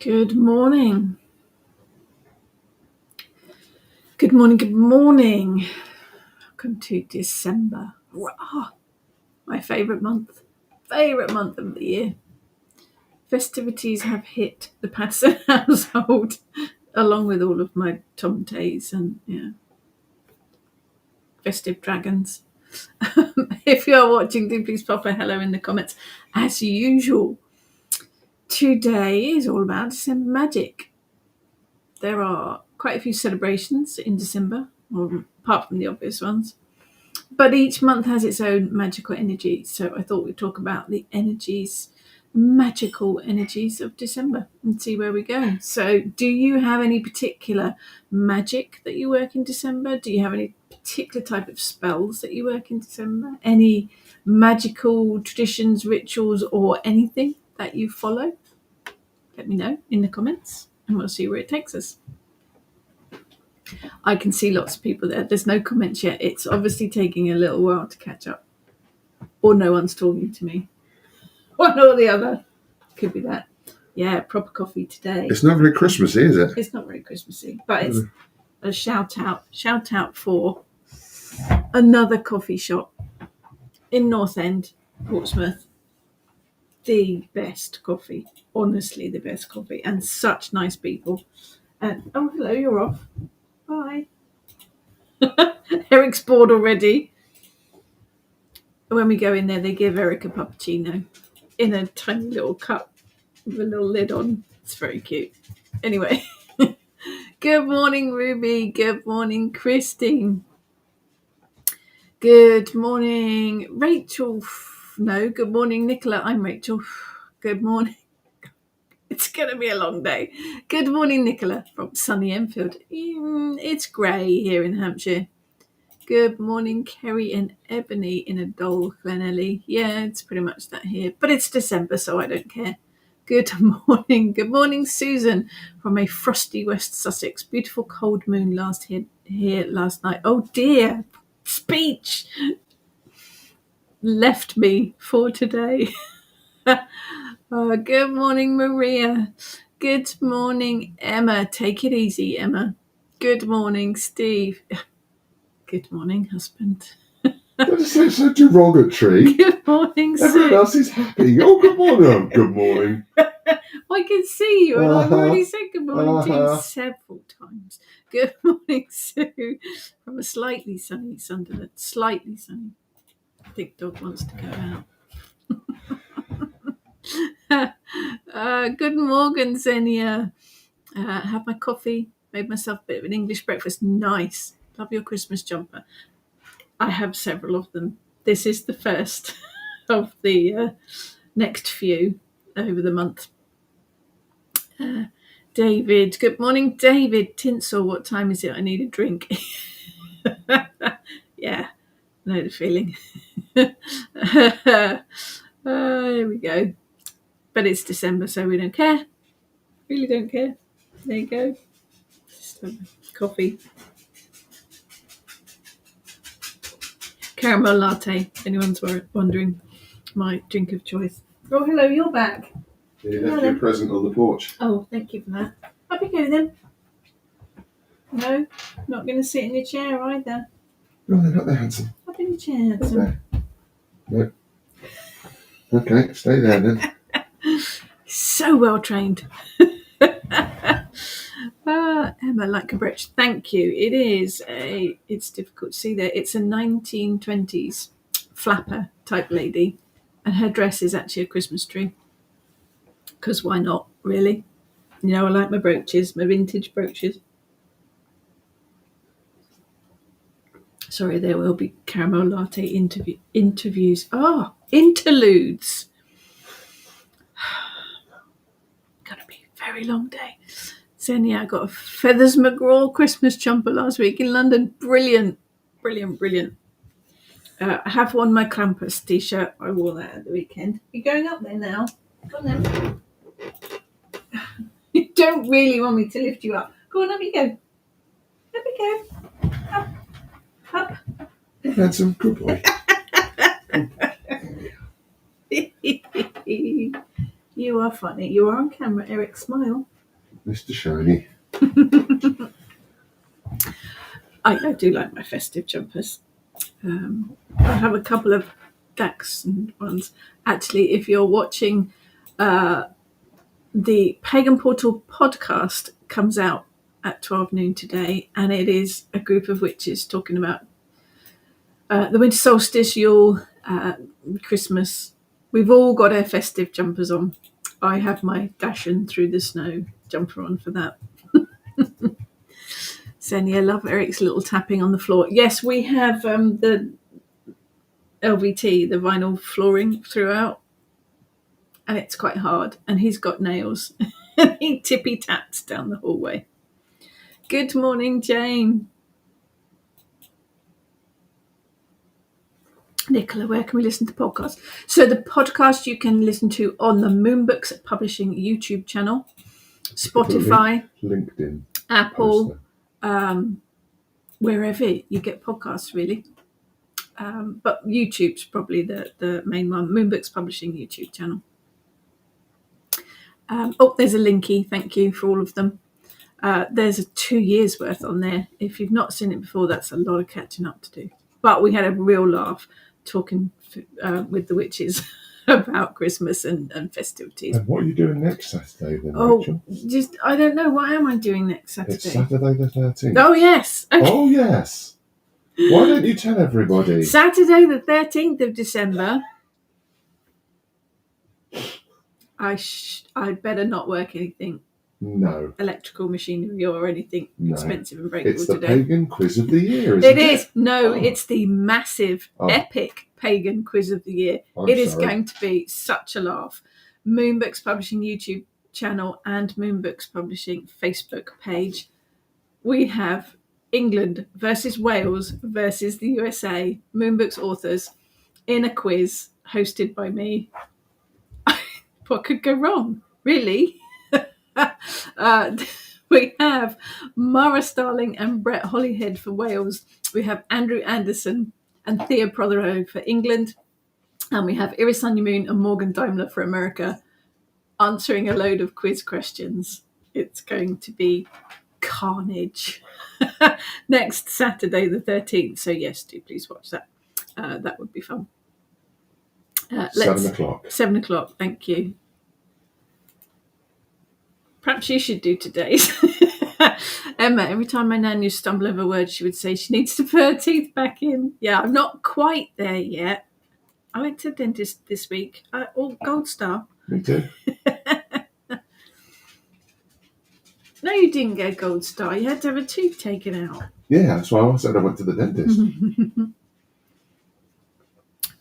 Good morning. Good morning. Good morning. Welcome to December. My favourite month. Favourite month of the year. Festivities have hit the Patterson household, along with all of my tomtays and festive dragons. If you are watching, do please pop a hello in the comments. As usual, today is all about December magic. There are quite a few celebrations in December, apart from the obvious ones. But each month has its own magical energy. So I thought we'd talk about the magical energies of December and see where we go. So do you have any particular magic that you work in December? Do you have any particular type of spells that you work in December? Any magical traditions, rituals, or anything that you follow? Let me know in the comments and we'll see where it takes us. I can see lots of people there. There's no comments yet. It's obviously taking a little while to catch up. Or no one's talking to me. One or the other. Could be that. Yeah, proper coffee today. It's not very Christmassy, is it? It's not very Christmassy, but it's a shout out for another coffee shop in North End, Portsmouth. The best coffee. Honestly, the best coffee. And such nice people. And oh, hello, you're off. Bye. Eric's bored already. When we go in there, they give Eric a puppuccino in a tiny little cup with a little lid on. It's very cute. Anyway, good morning, Ruby. Good morning, Christine. Good morning, Rachel. No, good morning, Nicola. I'm Rachel. Good morning. It's going to be a long day. Good morning, Nicola from sunny Enfield. It's grey here in Hampshire. Good morning, Kerry and Ebony in a dull Glenelly. Yeah, it's pretty much that here. But it's December, so I don't care. Good morning. Good morning, Susan from a frosty West Sussex. Beautiful cold moon here last night. Oh dear, speech left me for today. Good morning, Maria. Good morning, Emma. Take it easy, Emma. Good morning, Steve. Good morning, husband. That is so derogatory. Good morning, Sue. Everyone else is happy. Oh, good morning. Good morning. I can see you, and I've already said good morning to you several times. Good morning, Sue, from a slightly sunny Sunderland. Slightly sunny. I think dog wants to go out. Good morning, Xenia. Had my coffee, made myself a bit of an English breakfast. Nice. Love your Christmas jumper. I have several of them. This is the first of the next few over the month. David, good morning, David. Tinsel, what time is it? I need a drink. Yeah, know the feeling. Here we go. But it's December, so we don't care. Really don't care. There you go. Just have coffee. Caramel latte, if anyone's wondering. My drink of choice. Oh, hello, you're back. You left your present on the porch. Oh, thank you for that. Up you go then. No, not going to sit in your chair either. No, they're not there, handsome. Up in your chair, handsome. No. Okay, stay there then. So well trained. Emma, like a brooch. Thank you. It's difficult to see there. It's a 1920s flapper type lady, and her dress is actually a Christmas tree. Because why not, really? You know, I like my brooches, my vintage brooches. Sorry, there will be caramel latte interviews. Interludes. Gonna be a very long day. Xenia, I got a Feathers McGraw Christmas jumper last week in London. Brilliant. I have worn my Krampus t-shirt. I wore that at the weekend. You're going up there now. Go on then. You don't really want me to lift you up. Go on, up you go. Up you go. Up. Handsome, good boy. You are funny. You are on camera, Eric. Smile. Mr. Shiny. I do like my festive jumpers. I have a couple of Dachshund ones. Actually, if you're watching the Pagan Portal podcast comes out at 12 noon today, and it is a group of witches talking about the winter solstice, Yule, Christmas. We've all got our festive jumpers on. I have my Dachshund through the snow jumper on for that. Xenia, love Eric's little tapping on the floor. Yes, we have the LVT, the vinyl flooring throughout, and it's quite hard. And he's got nails. He tippy taps down the hallway. Good morning, Jane. Nicola, where can we listen to podcasts? So the podcast you can listen to on the Moonbooks Publishing YouTube channel, Spotify, LinkedIn, Apple, wherever you get podcasts, really. But YouTube's probably the main one, Moonbooks Publishing YouTube channel. There's a linky. Thank you for all of them. There's a 2 years worth on there. If you've not seen it before, that's a lot of catching up to do. But we had a real laugh talking with the witches about Christmas and festivities. And what are you doing next Saturday then, Rachel? I don't know. What am I doing next Saturday? It's Saturday the 13th. Oh, yes. Okay. Oh, yes. Why don't you tell everybody? Saturday the 13th of December. I better not work anything. No. Electrical machinery or anything expensive and breakable it's the today. Pagan Quiz of the Year, isn't it? It is. No, it's the massive, epic Pagan Quiz of the Year. It is going to be such a laugh. Moonbooks Publishing YouTube channel and Moonbooks Publishing Facebook page. We have England versus Wales versus the USA. Moonbooks authors in a quiz hosted by me. What could go wrong? Really? We have Mara Starling and Brett Holyhead for Wales. We have Andrew Anderson and Thea Prothero for England. And we have Iris Honeymoon and Morgan Daimler for America answering a load of quiz questions. It's going to be carnage. Next Saturday the 13th. So yes, do please watch that. That would be fun. 7 o'clock. 7 o'clock, thank you. Perhaps you should do today's. Emma, every time my nan used to stumble over words, she would say she needs to put her teeth back in. Yeah, I'm not quite there yet. I went to the dentist this week. Gold Star. Me too. No, you didn't get a Gold Star. You had to have a tooth taken out. Yeah, that's why I said I went to the dentist.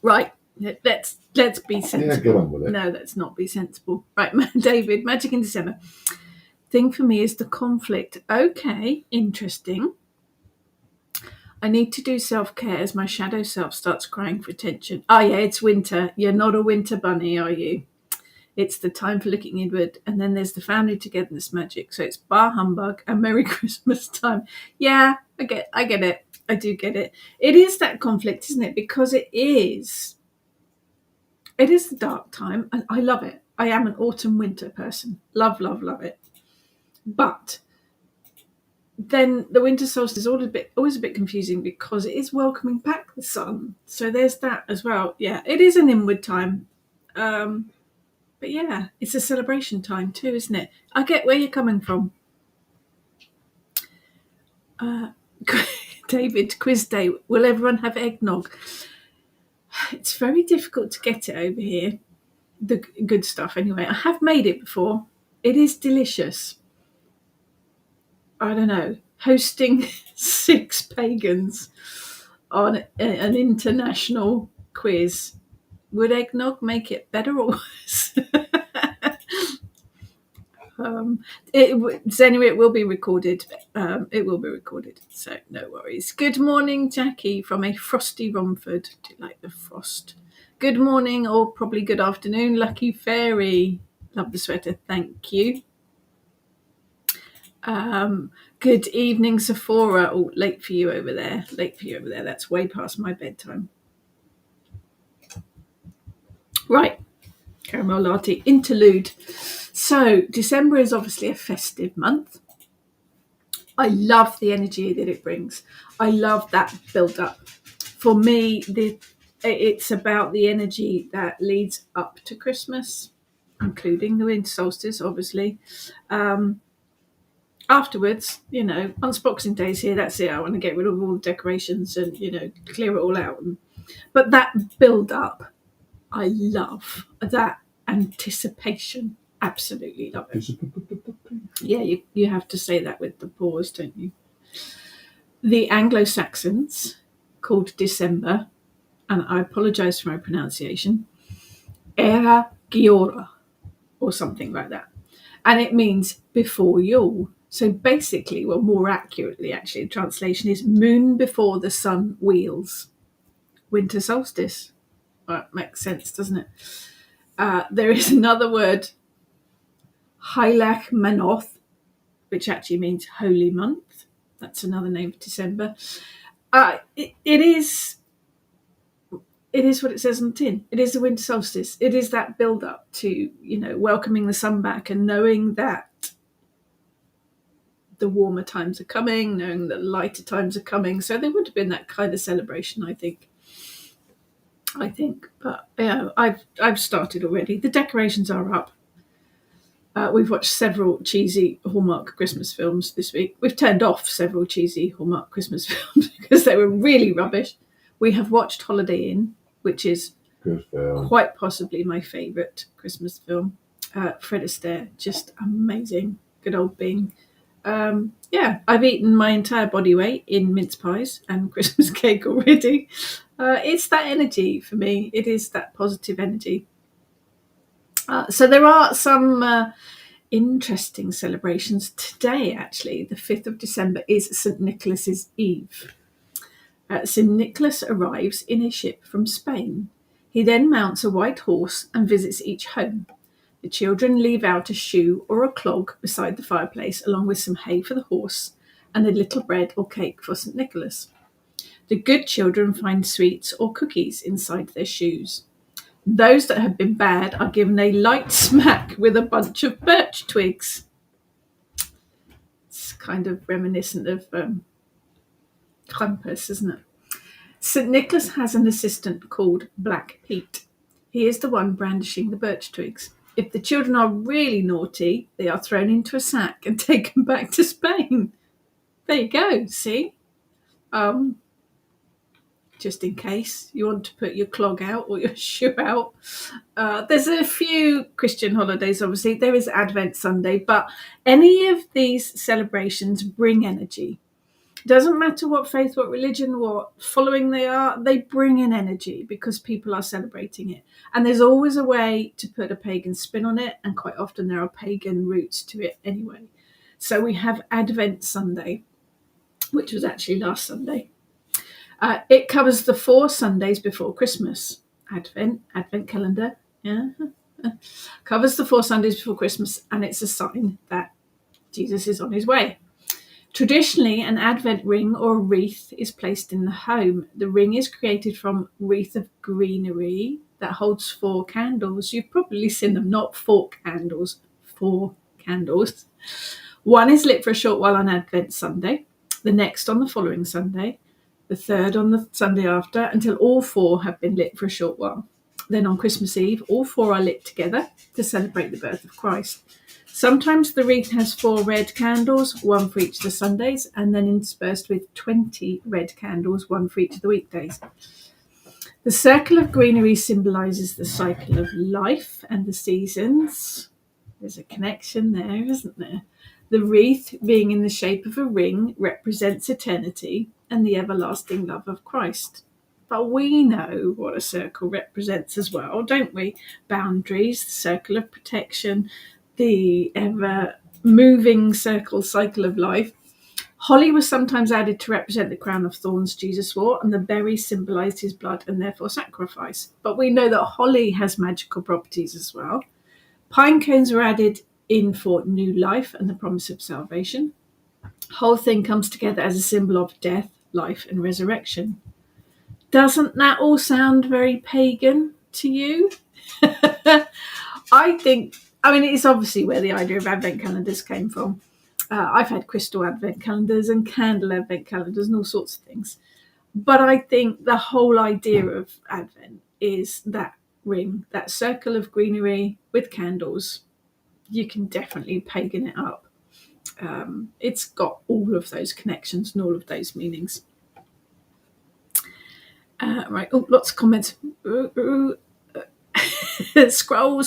Right. Let's be sensible. Yeah, get on with it. No, let's not be sensible. Right, David, Magic in December. Thing for me is the conflict. Okay, interesting. I need to do self-care as my shadow self starts crying for attention. Oh yeah, it's winter. You're not a winter bunny, are you? It's the time for looking inward. And then there's the family togetherness magic. So it's bar humbug and Merry Christmas time. Yeah, I get it. I do get it. It is that conflict, isn't it? Because it is the dark time, and I love it. I am an autumn-winter person. Love, love, love it. But then the winter solstice is always a bit confusing because it is welcoming back the sun. So there's that as well. Yeah, it is an inward time. But yeah, it's a celebration time too, isn't it? I get where you're coming from. David, quiz day. Will everyone have eggnog? It's very difficult to get it over here. The good stuff, anyway. I have made it before. It is delicious. I don't know. Hosting 6 pagans on an international quiz. Would eggnog make it better or worse? Anyway, it will be recorded. It will be recorded, so no worries. Good morning, Jackie, from a frosty Romford. Do you like the frost? Good morning, or probably good afternoon, Lucky Fairy. Love the sweater, thank you. Good evening, Sephora. Oh, late for you over there. That's way past my bedtime. Right. Caramel latte interlude. So December is obviously a festive month. I love the energy that it brings. I love that build up. For me, it's about the energy that leads up to Christmas, including the winter solstice, obviously. Afterwards, once Boxing Day's here, that's it. I want to get rid of all the decorations and, clear it all out. But that build up, I love that anticipation. Absolutely love it. Yeah, you have to say that with the pause, don't you? The Anglo-Saxons called December, and I apologise for my pronunciation, Era Giora, or something like that. And it means before Yule. So basically, well, more accurately, actually, the translation is moon before the sun wheels. Winter solstice. Well, that makes sense, doesn't it? There is another word, Hailach Manoth, which actually means holy month. That's another name for December. It is what it says on the tin. It is the winter solstice. It is that build up to, welcoming the sun back and knowing that the warmer times are coming, knowing that lighter times are coming. So there would have been that kind of celebration, I think. But I've started already. The decorations are up. We've watched several cheesy Hallmark Christmas films this week. We've turned off several cheesy Hallmark Christmas films because they were really rubbish. We have watched Holiday Inn, which is quite possibly my favourite Christmas film. Fred Astaire, just amazing. Good old Bing. I've eaten my entire body weight in mince pies and Christmas cake already. It's that energy for me. It is that positive energy. So there are some interesting celebrations today, actually. The 5th of December is St. Nicholas's Eve. St. Nicholas arrives in a ship from Spain. He then mounts a white horse and visits each home. The children leave out a shoe or a clog beside the fireplace, along with some hay for the horse and a little bread or cake for St. Nicholas. The good children find sweets or cookies inside their shoes. Those that have been bad are given a light smack with a bunch of birch twigs. It's kind of reminiscent of Krampus, isn't it? St. Nicholas has an assistant called Black Pete. He is the one brandishing the birch twigs. If the children are really naughty, they are thrown into a sack and taken back to Spain. There you go, see? Just in case you want to put your clog out or your shoe out. There's a few Christian holidays, obviously. There is Advent Sunday, but any of these celebrations bring energy. Doesn't matter what faith, what religion, what following they are, they bring in energy because people are celebrating it. And there's always a way to put a pagan spin on it, and quite often there are pagan roots to it anyway. So we have Advent Sunday, which was actually last Sunday. It covers the 4 Sundays before Christmas. Advent calendar, yeah. Covers the 4 Sundays before Christmas, and it's a sign that Jesus is on his way. Traditionally, an Advent ring or wreath is placed in the home. The ring is created from wreath of greenery that holds 4 candles. You've probably seen them, not 4 candles, 4 candles. One is lit for a short while on Advent Sunday, the next on the following Sunday, the third on the Sunday after, until all 4 have been lit for a short while. Then on Christmas Eve, all 4 are lit together to celebrate the birth of Christ. Sometimes the wreath has 4 red candles, 1 for each of the Sundays, and then interspersed with 20 red candles, 1 for each of the weekdays. The circle of greenery symbolises the cycle of life and the seasons. There's a connection there, isn't there? The wreath, being in the shape of a ring, represents eternity and the everlasting love of Christ. But we know what a circle represents as well, don't we? Boundaries, the circle of protection, the ever-moving cycle of life. Holly was sometimes added to represent the crown of thorns Jesus wore, and the berries symbolised his blood and therefore sacrifice. But we know that holly has magical properties as well. Pine cones were added in for new life and the promise of salvation. The whole thing comes together as a symbol of death, life, and resurrection. Doesn't that all sound very pagan? to you. I think, it's obviously where the idea of advent calendars came from. I've had crystal advent calendars and candle advent calendars and all sorts of things. But I think the whole idea of advent is that ring, that circle of greenery with candles. You can definitely pagan it up. It's got all of those connections and all of those meanings. Right. Oh, lots of comments. Scroll.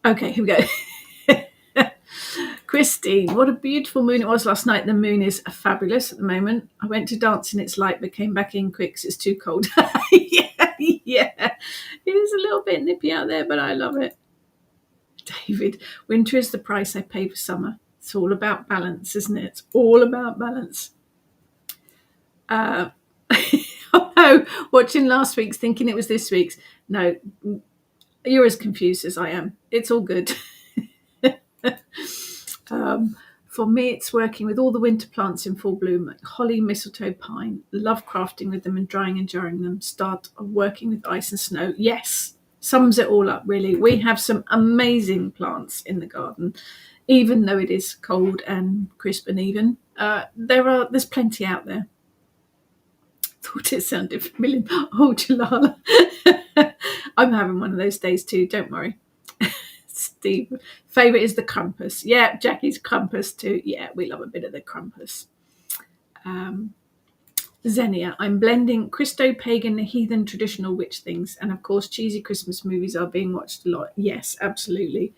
Okay, here we go. Christine, what a beautiful moon it was last night. The moon is fabulous at the moment. I went to dance in its light, but came back in quick because it's too cold. Yeah. It is a little bit nippy out there, but I love it. David, winter is the price I pay for summer. It's all about balance, isn't it? It's all about balance. Oh no, watching last week's, thinking it was this week's. No, you're as confused as I am. It's all good. For me, it's working with all the winter plants in full bloom, like holly, mistletoe, pine. Love crafting with them and drying and jarring them. Start working with ice and snow. Yes, sums it all up, really. We have some amazing plants in the garden, even though it is cold and crisp and even. There's plenty out there. Thought it sounded familiar. Oh, Jalala. I'm having one of those days too, don't worry. Steve, favourite is the Krampus. Yeah, Jackie's Krampus too. Yeah, we love a bit of the Krampus. Xenia, I'm blending Christo-pagan, heathen, traditional witch things. And of course, cheesy Christmas movies are being watched a lot. Yes, absolutely.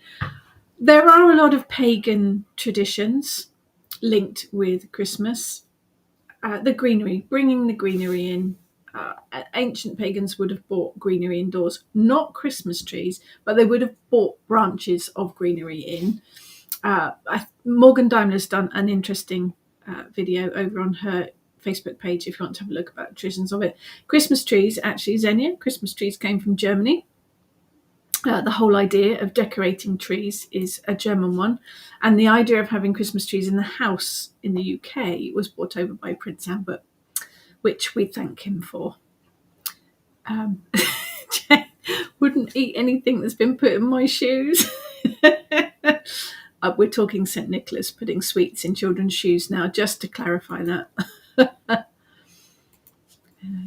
There are a lot of pagan traditions linked with Christmas. The greenery, bringing the greenery in. Ancient pagans would have bought greenery indoors, not Christmas trees, but they would have bought branches of greenery in. Morgan Daimler's done an interesting video over on her Facebook page if you want to have a look about traditions of it. Christmas trees, actually, Xenia, Christmas trees came from Germany. The whole idea of decorating trees is a German one, and the idea of having Christmas trees in the house in the UK was brought over by Prince Albert, which we thank him for. Jane wouldn't eat anything that's been put in my shoes. We're talking St. Nicholas putting sweets in children's shoes now, just to clarify that.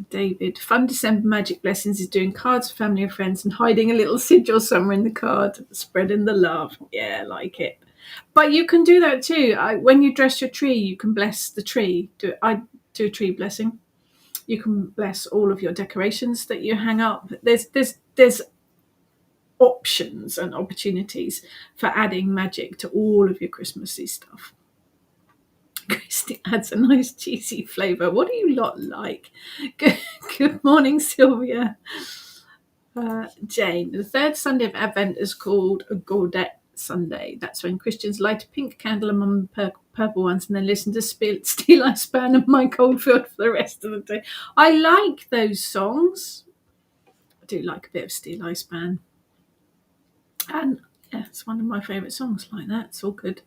David, fun December magic blessings is doing cards for family and friends and hiding a little sigil somewhere in the card, spreading the love. Yeah, I like it. But you can do that too. When you dress your tree, you can bless the tree. I do a tree blessing. You can bless all of your decorations that you hang up. There's options and opportunities for adding magic to all of your Christmassy stuff. Christy adds a nice cheesy flavour. What do you lot like? Good morning, Sylvia. Jane, the third Sunday of Advent is called a Gaudete Sunday. That's when Christians light a pink candle among the purple ones and then listen to Steel Eye Span and Mike Oldfield for the rest of the day. I like those songs. I do like a bit of Steel Eye Span. And yeah, it's one of my favourite songs like that. It's all good.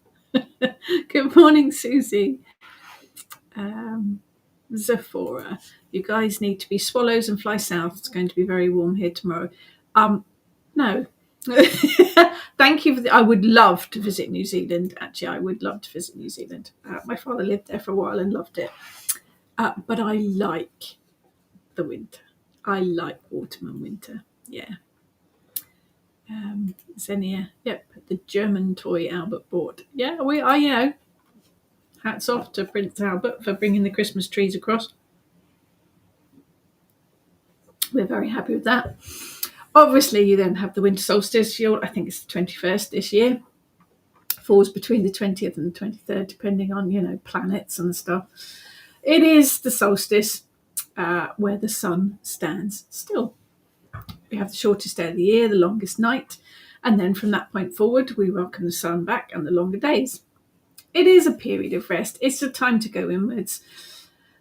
Good morning, Susie. Zephora, you guys need to be swallows and fly south. It's going to be very warm here tomorrow. No. Thank you. I would love to visit New Zealand. Actually, I would love to visit New Zealand. My father lived there for a while and loved it. But I like the winter. I like autumn and winter. Yeah. Xenia, yep, the German toy Albert bought. Yeah, hats off to Prince Albert for bringing the Christmas trees across. We're very happy with that. Obviously, you then have the winter solstice. I think it's the 21st this year. Falls between the 20th and the 23rd, depending on, planets and stuff. It is the solstice where the sun stands still. We have the shortest day of the year, the longest night, and then from that point forward, we welcome the sun back and the longer days. It is a period of rest. It's a time to go inwards.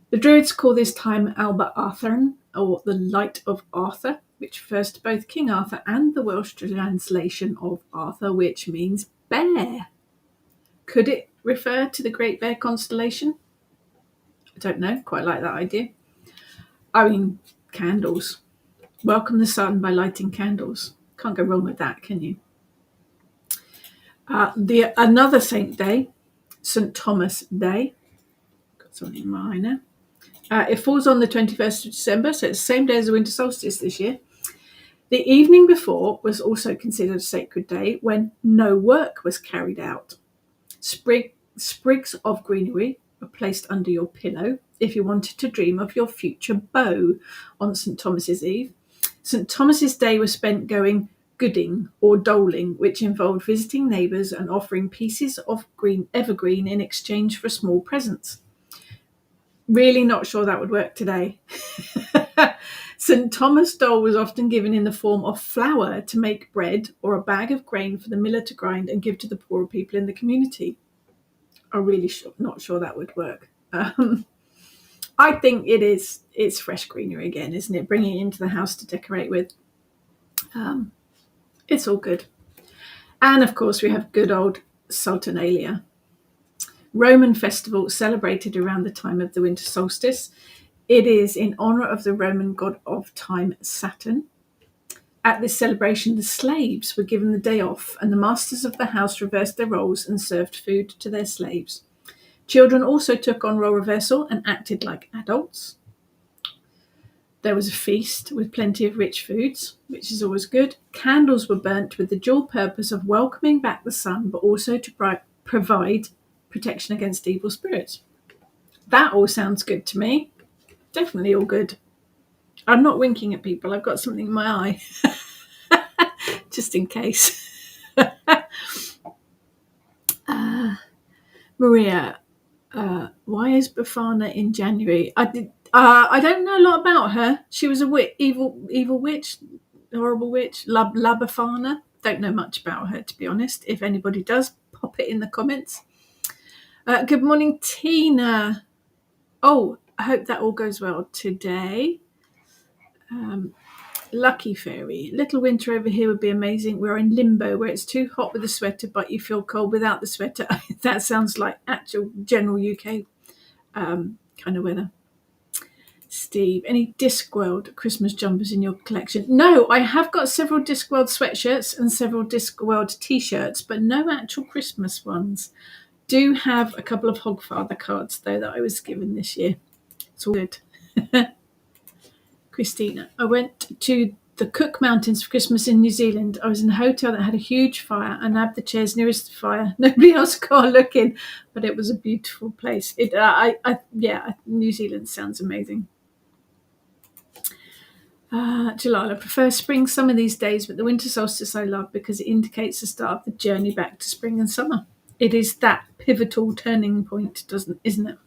The Druids call this time Alba Arthurn, or the Light of Arthur, which refers to both King Arthur and the Welsh translation of Arthur, which means bear. Could it refer to the Great Bear constellation? I don't know. Quite like that idea. I mean, candles. Welcome the sun by lighting candles. Can't go wrong with that, can you? Another saint day, St. Thomas Day. Got something minor. It falls on the 21st of December, so it's the same day as the winter solstice this year. The evening before was also considered a sacred day when no work was carried out. Sprigs of greenery were placed under your pillow if you wanted to dream of your future beau on St. Thomas's Eve. St. Thomas's Day was spent going gooding or doling, which involved visiting neighbours and offering pieces of green evergreen in exchange for small presents. Really not sure that would work today. St. Thomas dole was often given in the form of flour to make bread or a bag of grain for the miller to grind and give to the poorer people in the community. I'm really not sure that would work. I think it's fresh greenery again, isn't it? Bringing it into the house to decorate with. It's all good. And of course, we have good old Saturnalia, Roman festival celebrated around the time of the winter solstice. It is in honour of the Roman god of time, Saturn. At this celebration, the slaves were given the day off, and the masters of the house reversed their roles and served food to their slaves. Children also took on role reversal and acted like adults. There was a feast with plenty of rich foods, which is always good. Candles were burnt with the dual purpose of welcoming back the sun, but also to provide protection against evil spirits. That all sounds good to me. Definitely all good. I'm not winking at people. I've got something in my eye. Just in case. Maria, why is Befana in January? I don't know a lot about her. She was a evil witch, horrible witch, La Befana. Don't know much about her, to be honest. If anybody does, pop it in the comments. Good morning, Tina. Oh, I hope that all goes well today. Lucky Fairy. Little winter over here would be amazing. We're in limbo where it's too hot with the sweater, but you feel cold without the sweater. That sounds like actual general UK kind of weather. Steve, any Discworld Christmas jumpers in your collection? No, I have got several Discworld sweatshirts and several Discworld t-shirts, but no actual Christmas ones. Do have a couple of Hogfather cards, though, that I was given this year. It's all good. Christina, I went to the Cook Mountains for Christmas in New Zealand. I was in a hotel that had a huge fire and I had the chairs nearest the fire. Nobody else got looking, but it was a beautiful place. New Zealand sounds amazing. Jalala, I prefer spring, summer these days, but the winter solstice I love because it indicates the start of the journey back to spring and summer. It is that pivotal turning point, isn't it?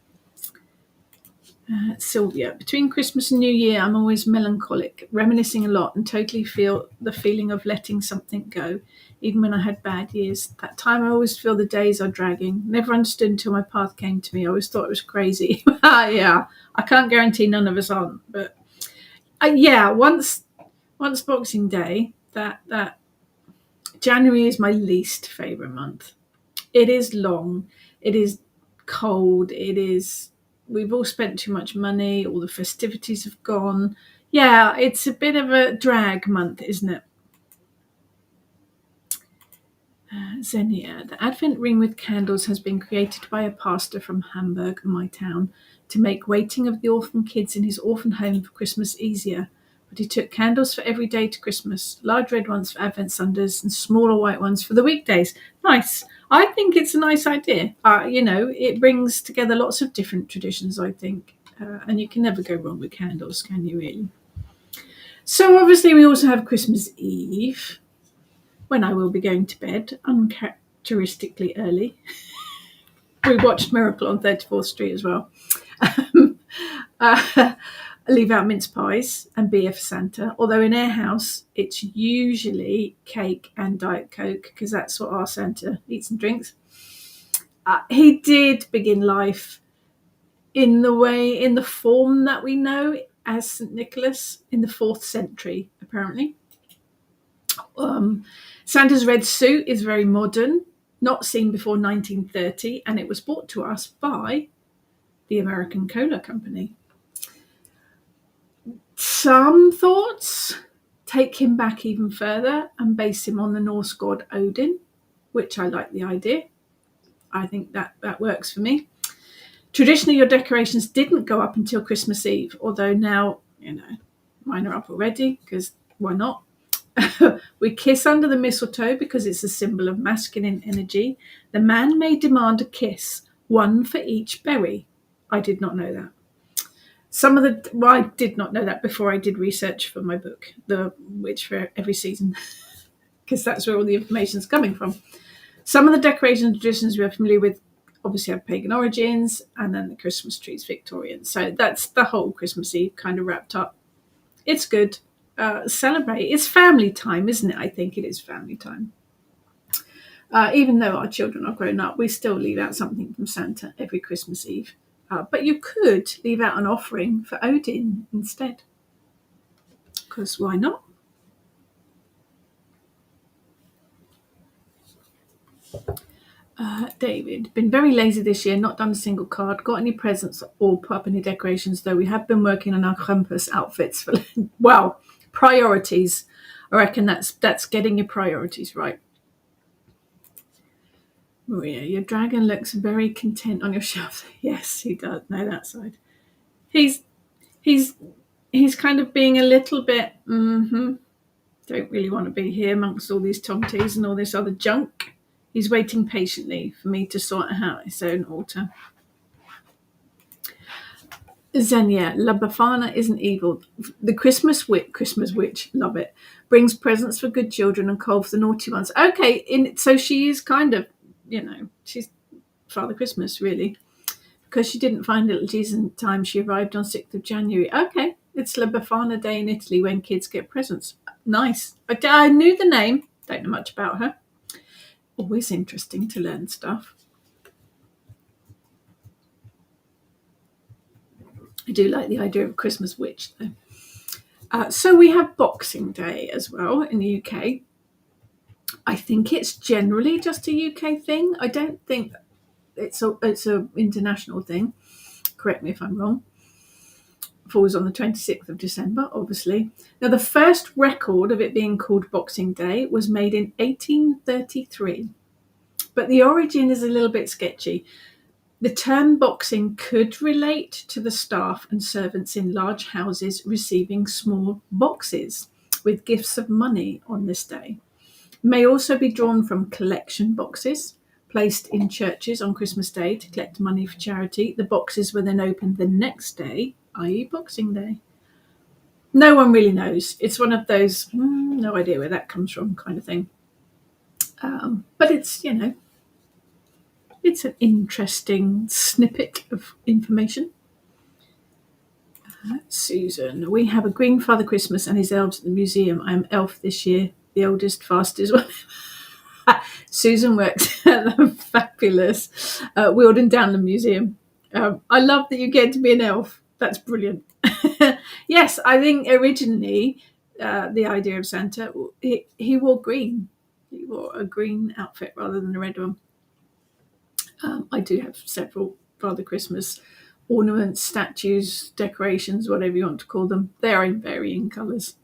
Sylvia, between Christmas and New Year, I'm always melancholic, reminiscing a lot and totally feel the feeling of letting something go, even when I had bad years. That time I always feel the days are dragging. Never understood until my path came to me. I always thought it was crazy. Yeah, I can't guarantee none of us aren't, but once Boxing Day, that January is my least favourite month. It is long, it is cold, we've all spent too much money, all the festivities have gone. Yeah, it's a bit of a drag month, isn't it? Xenia, the Advent ring with candles has been created by a pastor from Hamburg, my town, to make waiting of the orphan kids in his orphan home for Christmas easier. But he took candles for every day to Christmas, large red ones for Advent Sundays and smaller white ones for the weekdays. Nice. I think it's a nice idea. It brings together lots of different traditions, I think. And you can never go wrong with candles, can you really? So obviously we also have Christmas Eve, when I will be going to bed uncharacteristically early. We watched Miracle on 34th Street as well. I leave out mince pies and beer for Santa, although in our house it's usually cake and Diet Coke because that's what our Santa eats and drinks. He did begin life in the form that we know as St. Nicholas in the 4th century, apparently. Santa's red suit is very modern, not seen before 1930, and it was brought to us by the American Cola Company. Some thoughts take him back even further and base him on the Norse god Odin, which I like the idea. I think that works for me. Traditionally, your decorations didn't go up until Christmas Eve, although now, mine are up already, because why not? We kiss under the mistletoe because it's a symbol of masculine energy. The man may demand a kiss, one for each berry. I did not know that. I did not know that before I did research for my book, The Witch for Every Season, because that's where all the information is coming from. Some of the decoration traditions we're familiar with obviously have pagan origins, and then the Christmas tree's Victorian. So that's the whole Christmas Eve kind of wrapped up. It's good. Celebrate. It's family time, isn't it? I think it is family time. Even though our children are grown up, we still leave out something from Santa every Christmas Eve. But you could leave out an offering for Odin instead. Because why not? David, been very lazy this year, not done a single card. Got any presents or put up any decorations, though we have been working on our Krampus outfits for, well, priorities. I reckon that's getting your priorities right. Maria, your dragon looks very content on your shelf. Yes, he does. No, that side. He's kind of being a little bit, don't really want to be here amongst all these tomties and all this other junk. He's waiting patiently for me to sort out his own altar. Xenia, La Befana isn't evil. The Christmas witch, love it, brings presents for good children and coal for the naughty ones. Okay, so she is kind of, she's Father Christmas, really, because she didn't find little Jesus in time. She arrived on 6th of January. Okay, it's La Befana Day in Italy when kids get presents. Nice. I knew the name, don't know much about her. Always interesting to learn stuff. I do like the idea of a Christmas witch, though. So we have Boxing Day as well in the UK. I think it's generally just a UK thing. I don't think it's a international thing. Correct me if I'm wrong. Falls on the 26th of December, obviously. Now, the first record of it being called Boxing Day was made in 1833. But the origin is a little bit sketchy. The term boxing could relate to the staff and servants in large houses receiving small boxes with gifts of money on this day. It may also be drawn from collection boxes placed in churches on Christmas Day to collect money for charity. The boxes were then opened the next day, i.e. Boxing Day. No one really knows. It's one of those, no idea where that comes from kind of thing. But it's, it's an interesting snippet of information. Susan, we have a green Father Christmas and his elves at the museum. I am elf this year, the oldest, fastest one. Susan works at the fabulous Wealdon Downland Museum. I love that you get to be an elf. That's brilliant. Yes, I think originally the idea of Santa, he wore green. He wore a green outfit rather than a red one. I do have several Father Christmas ornaments, statues, decorations, whatever you want to call them. They are in varying colours.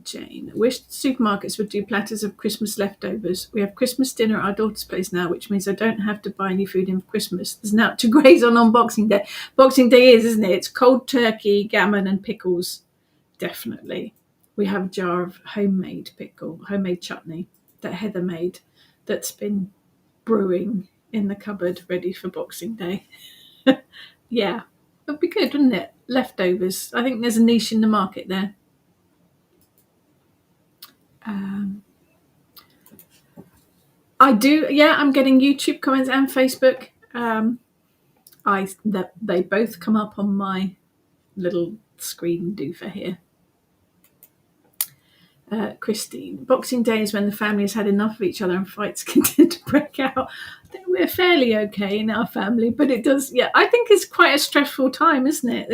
Jane, I wish supermarkets would do platters of Christmas leftovers. We have Christmas dinner at our daughter's place now, which means I don't have to buy any food in for Christmas. There's now to graze on Boxing Day. Boxing Day isn't it? It's cold turkey, gammon and pickles. Definitely. We have a jar of homemade chutney that Heather made that's been brewing in the cupboard ready for Boxing Day. Yeah, it'd be good, wouldn't it? Leftovers. I think there's a niche in the market there. I do, I'm getting YouTube comments and Facebook. They both come up on my little screen doofer here. Christine, Boxing Day is when the family has had enough of each other and fights continue to break out. I think we're fairly okay in our family, but it does, I think it's quite a stressful time, isn't it?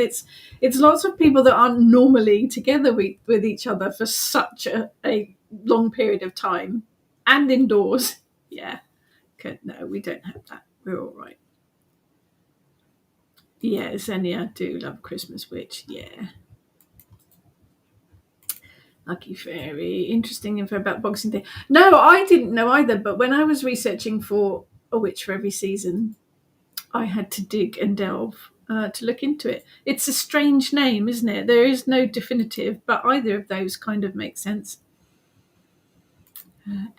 It's lots of people that aren't normally together with each other for such a long period of time and indoors. Yeah. Okay, no, we don't have that. We're all right. Yeah, Xenia, I do love Christmas Witch. Yeah. Lucky Fairy. Interesting info about Boxing Day. No, I didn't know either, but when I was researching for A Witch for Every Season, I had to dig and delve to look into it. It's a strange name, isn't it? There is no definitive, but either of those kind of make sense.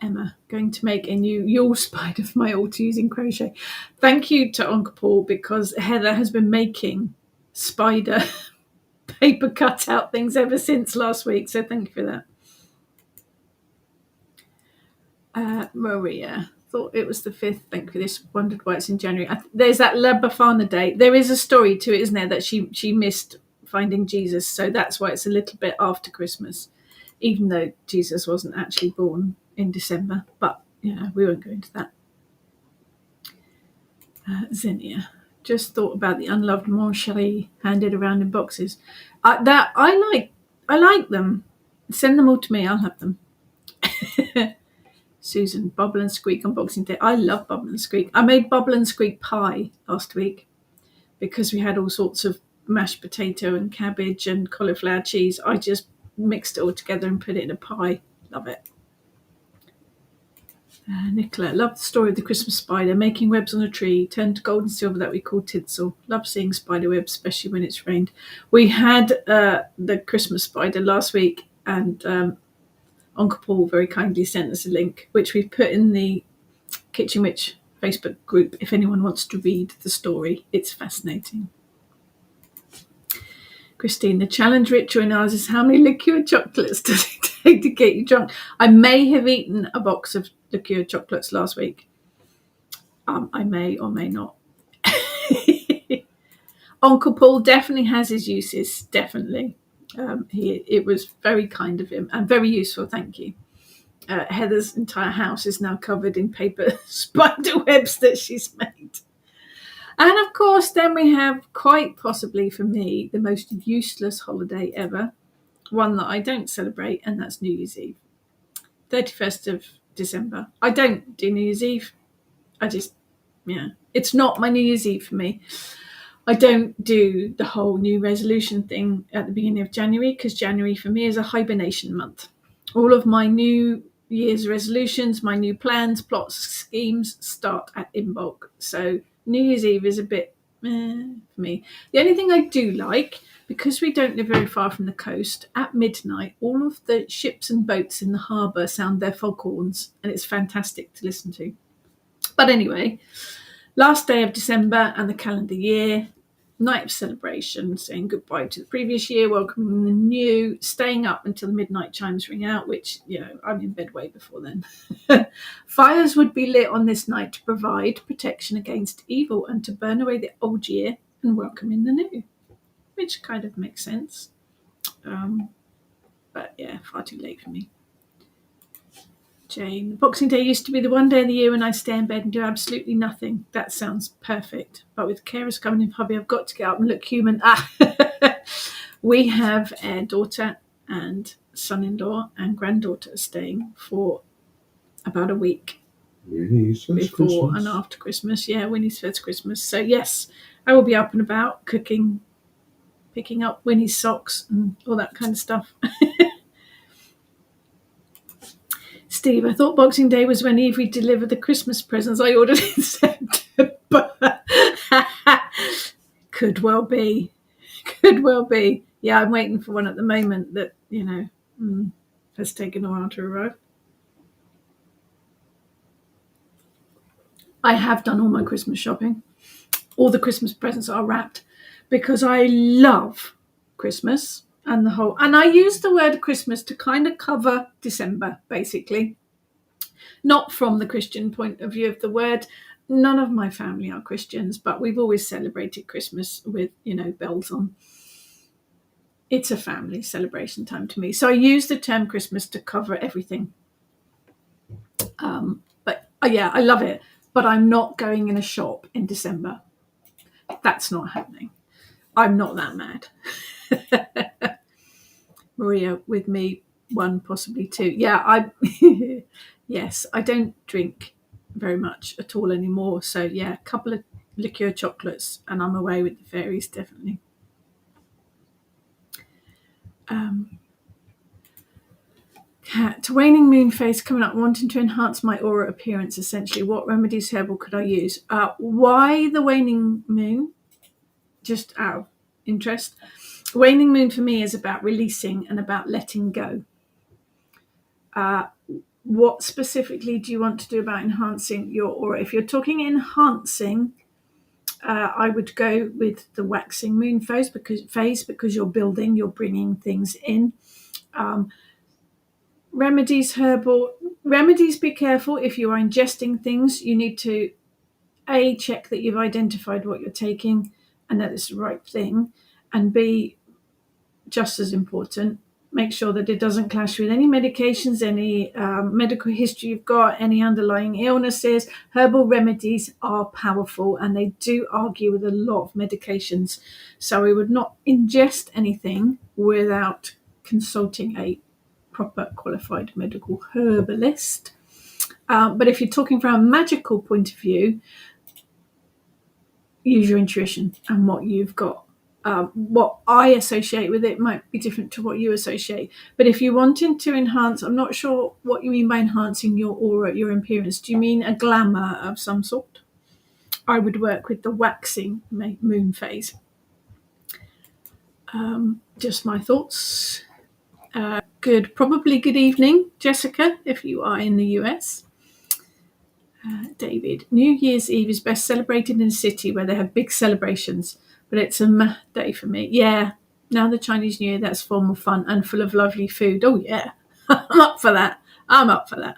Emma, going to make a new Yule spider for my altar using crochet. Thank you to Uncle Paul, because Heather has been making spider paper cutout things ever since last week, so thank you for that. Maria, thought it was the 5th. Thank you for this. Wondered why it's in January. There's that La Befana Day. There is a story to it, isn't there, that she missed finding Jesus, so that's why it's a little bit after Christmas, even though Jesus wasn't actually born in December. But we won't go into that. Xenia, just thought about the unloved Mon Chéri handed around in boxes. I like them. Send them all to me. I'll have them. Susan, Bubble and Squeak on Boxing Day. I love Bubble and Squeak. I made Bubble and Squeak pie last week because we had all sorts of mashed potato and cabbage and cauliflower cheese. I just mixed it all together and put it in a pie. Love it. Nicola, love the story of the Christmas spider making webs on a tree, turned to gold and silver that we call tinsel. Love seeing spider webs, especially when it's rained. We had the Christmas spider last week, and Uncle Paul very kindly sent us a link, which we've put in the Kitchen Witch Facebook group if anyone wants to read the story. It's fascinating. Christine, the challenge ritual in ours is how many liqueur chocolates does it take to get you drunk? I may have eaten a box of liqueur chocolates last week. I may or may not. Uncle Paul definitely has his uses, definitely. It was very kind of him and very useful, thank you. Heather's entire house is now covered in paper spider webs that she's made. And of course, then we have, quite possibly for me, the most useless holiday ever, one that I don't celebrate, and that's New Year's Eve. 31st of December. I don't do New Year's Eve. It's not my New Year's Eve for me. I don't do the whole new resolution thing at the beginning of January, because January for me is a hibernation month. All of my New Year's resolutions, my new plans, plots, schemes start at Imbolc. So New Year's Eve is a bit for me. The only thing I do like, because we don't live very far from the coast, at midnight, all of the ships and boats in the harbour sound their foghorns, and it's fantastic to listen to. But anyway, last day of December and the calendar year, night of celebration, saying goodbye to the previous year, welcoming the new, staying up until the midnight chimes ring out, which, I'm in bed way before then. Fires would be lit on this night to provide protection against evil and to burn away the old year and welcome in the new, which kind of makes sense. But far too late for me. Jane, Boxing Day used to be the one day of the year when I stay in bed and do absolutely nothing. That sounds perfect. But with carers coming in, hubby, I've got to get up and look human. We have a daughter and son-in-law and granddaughter staying for about a week before Christmas. And after Christmas. Yeah, Winnie's first Christmas. So yes, I will be up and about cooking, picking up Winnie's socks and all that kind of stuff. Steve, I thought Boxing Day was when Evie delivered the Christmas presents I ordered in September. Could well be. Yeah, I'm waiting for one at the moment that, has taken a while to arrive. I have done all my Christmas shopping. All the Christmas presents are wrapped because I love Christmas. And I use the word Christmas to kind of cover December, basically. Not from the Christian point of view of the word. None of my family are Christians, but we've always celebrated Christmas with, bells on. It's a family celebration time to me. So I use the term Christmas to cover everything. But I love it. But I'm not going in a shop in December. That's not happening. I'm not that mad. Maria, with me, 1, possibly 2. Yeah, yes, I don't drink very much at all anymore. So a couple of liqueur chocolates, and I'm away with the fairies, definitely. Cat, waning moon phase coming up, wanting to enhance my aura appearance, essentially. What remedies herbal could I use? Why the waning moon? Just out of interest. Waning moon for me is about releasing and about letting go. What specifically do you want to do about enhancing your aura? If you're talking enhancing, I would go with the waxing moon phase because you're building, you're bringing things in. Remedies, herbal remedies, be careful if you are ingesting things. You need to A, check that you've identified what you're taking and that it's the right thing, and B, just as important, make sure that it doesn't clash with any medications, any medical history you've got, any underlying illnesses. Herbal remedies are powerful and they do argue with a lot of medications. So we would not ingest anything without consulting a proper qualified medical herbalist. But if you're talking from a magical point of view, use your intuition and what you've got. What I associate with it might be different to what you associate. But if you're wanting to enhance, I'm not sure what you mean by enhancing your aura, your appearance. Do you mean a glamour of some sort? I would work with the waxing moon phase. Just my thoughts. Probably good evening, Jessica, if you are in the US. David, New Year's Eve is best celebrated in a city where they have big celebrations, but it's a meh day for me. Yeah, now the Chinese New Year, that's formal fun and full of lovely food. Oh yeah, I'm up for that.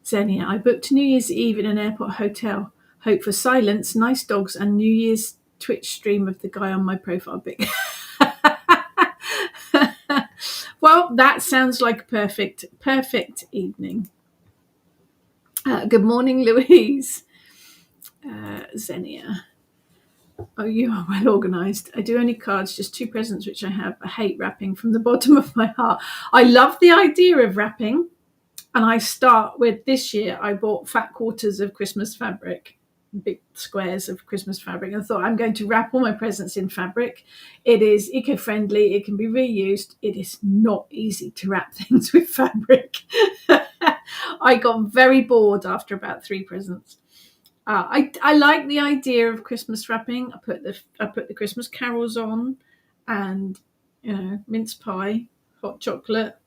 Xenia, I booked New Year's Eve in an airport hotel. Hope for silence, nice dogs, and New Year's Twitch stream of the guy on my profile pic. Well, that sounds like a perfect evening. Good morning, Louise. Xenia. Oh, you are well organised. I do only cards, just 2 presents, which I have. I hate wrapping from the bottom of my heart. I love the idea of wrapping. And I start with, this year, I bought fat quarters of Christmas fabric, big squares of Christmas fabric. I thought I'm going to wrap all my presents in fabric. It is eco-friendly. It can be reused. It is not easy to wrap things with fabric. I got very bored after about 3 presents. I like the idea of Christmas wrapping. I put the Christmas carols on, and mince pie, hot chocolate,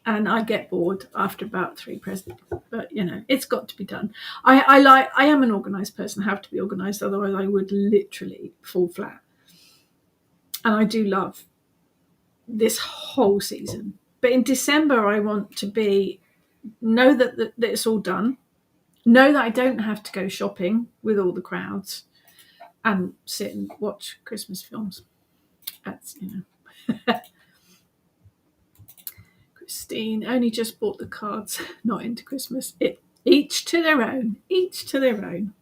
and I get bored after about 3 presents. But it's got to be done. I am an organised person. I have to be organised, otherwise I would literally fall flat. And I do love this whole season. But in December, I want to know that it's all done. Know that I don't have to go shopping with all the crowds and sit and watch Christmas films. That's, Christine, only just bought the cards, not into Christmas. Each to their own. Each to their own.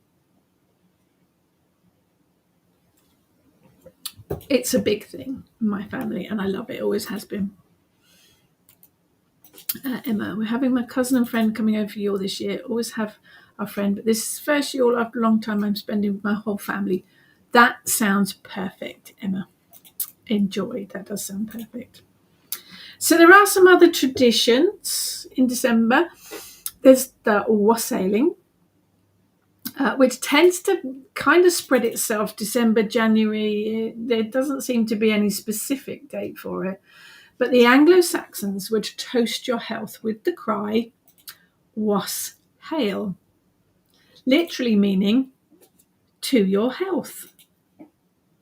It's a big thing in my family, and I love it. Always has been. Emma, we're having my cousin and friend coming over for Yule this year. Always have our friend, but this is first Yule after a long time I'm spending with my whole family. That sounds perfect, Emma. Enjoy. That does sound perfect. So there are some other traditions in December. There's the wassailing, which tends to kind of spread itself December, January. There doesn't seem to be any specific date for it. But the Anglo-Saxons would toast your health with the cry, was hail, literally meaning to your health.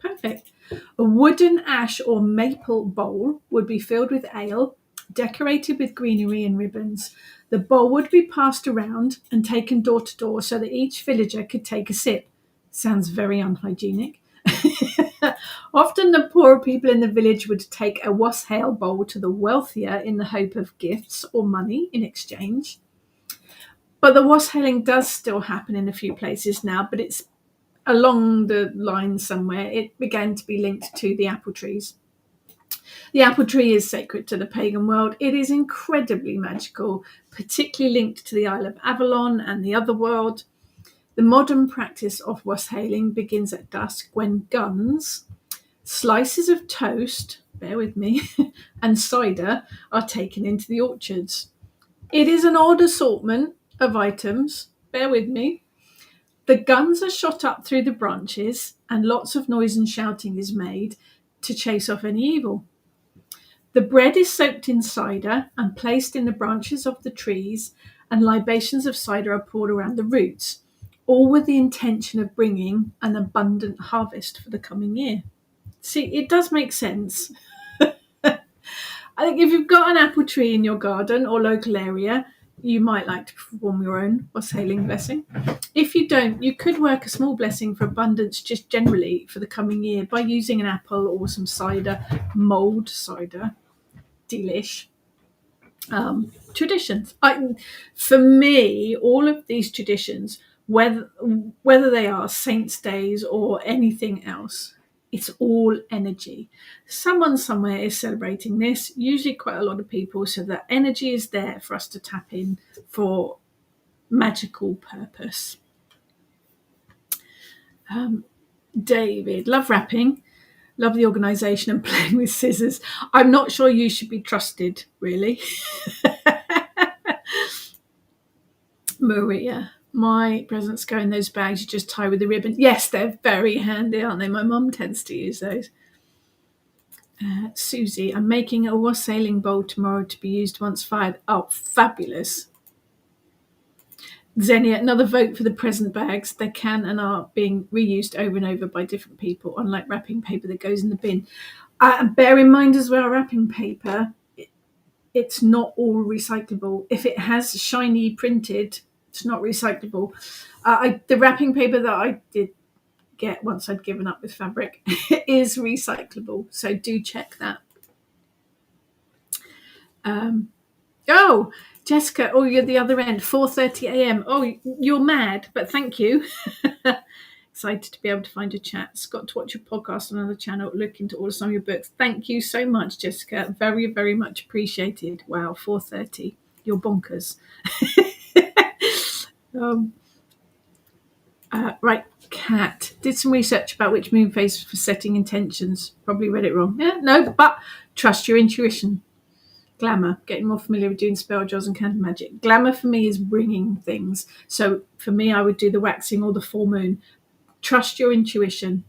Perfect. A wooden ash or maple bowl would be filled with ale, decorated with greenery and ribbons. The bowl would be passed around and taken door to door so that each villager could take a sip. Sounds very unhygienic. Often the poorer people in the village would take a wassail bowl to the wealthier in the hope of gifts or money in exchange. But the wassailing does still happen in a few places now, but it's along the line somewhere. It began to be linked to the apple trees. The apple tree is sacred to the pagan world. It is incredibly magical, particularly linked to the Isle of Avalon and the other world. The modern practice of wassailing begins at dusk when guns, slices of toast, bear with me, and cider are taken into the orchards. It is an odd assortment of items, bear with me. The guns are shot up through the branches and lots of noise and shouting is made to chase off any evil. The bread is soaked in cider and placed in the branches of the trees, and libations of cider are poured around the roots, all with the intention of bringing an abundant harvest for the coming year. See, it does make sense. I think if you've got an apple tree in your garden or local area, you might like to perform your own wassailing blessing. If you don't, you could work a small blessing for abundance just generally for the coming year by using an apple or some cider, mulled cider. Delish. Traditions. For me, all of these traditions, whether they are saints' days or anything else, it's all energy. Someone somewhere is celebrating this, usually quite a lot of people, so that energy is there for us to tap in for magical purpose. David, love rapping. Love the organisation and playing with scissors. I'm not sure you should be trusted, really. Maria, my presents go in those bags you just tie with the ribbon. Yes, they're very handy, aren't they? My mum tends to use those. Susie, I'm making a wassailing bowl tomorrow to be used once fired. Oh, fabulous. Xenia, another vote for the present bags. They can and are being reused over and over by different people, unlike wrapping paper that goes in the bin. Bear in mind as well, wrapping paper, it's not all recyclable. If it has shiny printed, it's not recyclable. The wrapping paper that I did get once I'd given up with fabric is recyclable, so do check that. Oh, Jessica, you're the other end, 4:30 a.m. Oh, you're mad, but thank you. Excited to be able to find your chats. Got to watch your podcast on another channel, look into all some of your books. Thank you so much, Jessica. Very, very much appreciated. Wow, 4:30. You're bonkers. Right, Kat. Did some research about which moon phase for setting intentions. Probably read it wrong. Yeah, no, but trust your intuition. Glamour, getting more familiar with doing spell jars and candle magic. Glamour for me is bringing things. So for me, I would do the waxing or the full moon. Trust your intuition.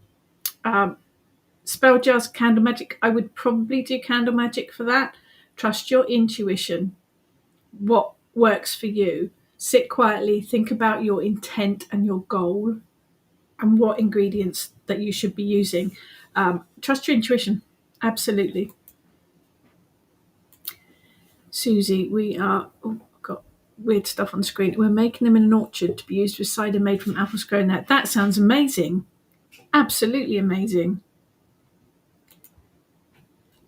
Spell jars, candle magic, I would probably do candle magic for that. Trust your intuition. What works for you? Sit quietly, think about your intent and your goal and what ingredients that you should be using. Trust your intuition. Absolutely. Susie, we are... Oh, got weird stuff on screen. We're making them in an orchard to be used with cider made from apples grown there. That sounds amazing. Absolutely amazing.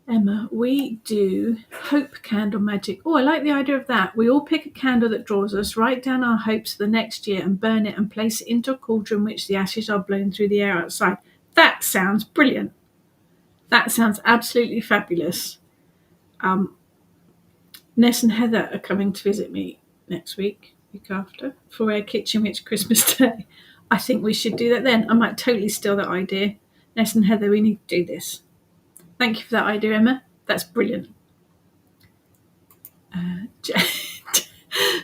Emma, we do hope candle magic. Oh, I like the idea of that. We all pick a candle that draws us, write down our hopes for the next year and burn it and place it into a cauldron in which the ashes are blown through the air outside. That sounds brilliant. That sounds absolutely fabulous. Ness and Heather are coming to visit me next week after, for our kitchen witch Christmas Day. I think we should do that then. I might totally steal that idea. Ness and Heather, we need to do this. Thank you for that idea, Emma. That's brilliant.